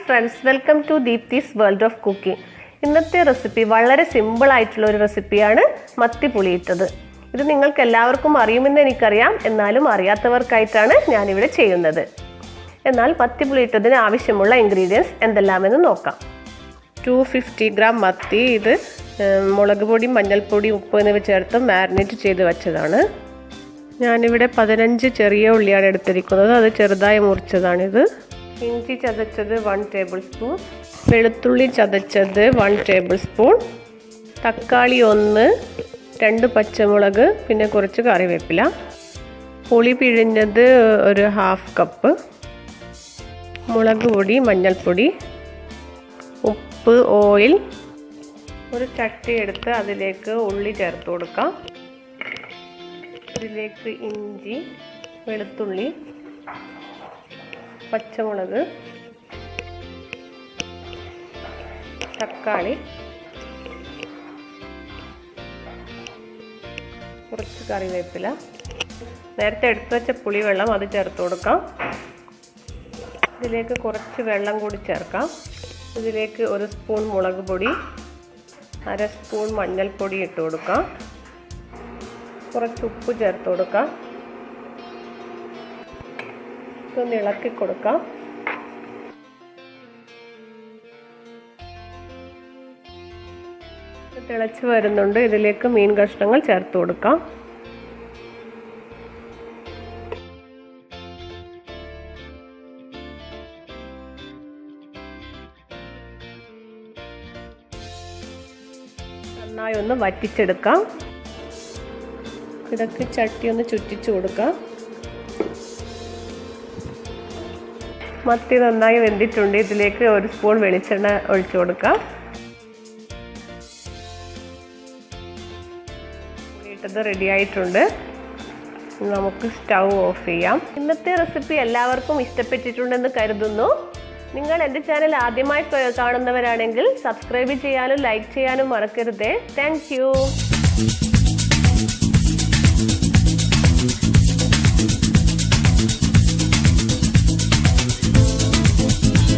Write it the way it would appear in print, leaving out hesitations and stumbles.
friends, welcome to Deepthi's World of Cooking. ഇന്നത്തെ recipe വളരെ simple ആയിട്ടുള്ള ഒരു റെസിപ്പിയാണ് മത്തി പുളിയിട്ടത്. ഇത് നിങ്ങൾക്ക് എല്ലാവർക്കും അറിയുമെന്ന് എനിക്കറിയാം, എന്നാലും അറിയാത്തവർക്കായിട്ടാണ് ഞാൻ ഇവിടെ ചെയ്യുന്നത്. എന്നാൽ മത്തി പുളിയിട്ടതിന് ആവശ്യമുള്ള ഇൻഗ്രീഡിയൻസ് എന്തെല്ലാമെന്ന് നോക്കാം. 250 ഗ്രാം മത്തി, ഇത് മുളക് പൊടി, മഞ്ഞൾപ്പൊടി, ഉപ്പ് എന്നിവ ചേർത്ത് മാരിനേറ്റ് ചെയ്ത് വെച്ചതാണ്. ഞാനിവിടെ 15 ചെറിയ ഉള്ളിയാണ് എടുത്തിരിക്കുന്നത്, അത് ചെറുതായി മുറിച്ചതാണിത്. ഇഞ്ചി ചതച്ചത് 1 ടേബിൾ സ്പൂൺ, വെളുത്തുള്ളി ചതച്ചത് 1 ടേബിൾ സ്പൂൺ, തക്കാളി 1, 2 പച്ചമുളക്, പിന്നെ കുറച്ച് കറിവേപ്പില, പുളി പിഴിഞ്ഞത് ഒരു 1/2 കപ്പ്, മുളക് പൊടി, മഞ്ഞൾപ്പൊടി, ഉപ്പ്, ഓയിൽ. ഒരു ചട്ടി എടുത്ത് അതിലേക്ക് ഉള്ളി ചേർത്ത് കൊടുക്കാം. ഇതിലേക്ക് ഇഞ്ചി, വെളുത്തുള്ളി, പച്ചമുളക്, തക്കാളി, കുറച്ച് കറിവേപ്പില, നേരത്തെ എടുത്തു വെച്ച പുളിവെള്ളം അത് ചേർത്ത് കൊടുക്കാം. ഇതിലേക്ക് കുറച്ച് വെള്ളം കൂടി ചേർക്കാം. ഇതിലേക്ക് 1 സ്പൂൺ മുളക് പൊടി, 1/2 സ്പൂൺ മഞ്ഞൾപ്പൊടി ഇട്ട് കൊടുക്കാം. കുറച്ച് ഉപ്പ് ചേർത്ത് കൊടുക്കാം. ഇതൊന്ന് ഇളക്കി കൊടുക്കാം. തിളച്ച് വരുന്നുണ്ട്. ഇതിലേക്ക് മീൻ കഷ്ണങ്ങൾ ചേർത്ത് കൊടുക്കാം. നന്നായി ഒന്ന് വറ്റിച്ചെടുക്കാം. ഇതൊക്കെ ചട്ടി ഒന്ന് ചുറ്റിച്ചു കൊടുക്കാം. മത്തി നന്നായി വെന്തിട്ടുണ്ട്. ഇതിലേക്ക് 1 സ്പൂൺ വെളിച്ചെണ്ണ ഒഴിച്ചു കൊടുക്കാം. പുളിയിട്ടത് റെഡി ആയിട്ടുണ്ട്. നമുക്ക് സ്റ്റൗ ഓഫ് ചെയ്യാം. ഇന്നത്തെ റെസിപ്പി എല്ലാവർക്കും ഇഷ്ടപ്പെട്ടിട്ടുണ്ടെന്ന് കരുതുന്നു. നിങ്ങൾ എൻ്റെ ചാനൽ ആദ്യമായി കാണുന്നവരാണെങ്കിൽ സബ്സ്ക്രൈബ് ചെയ്യാനും ലൈക്ക് ചെയ്യാനും മറക്കരുതേ. Thank you.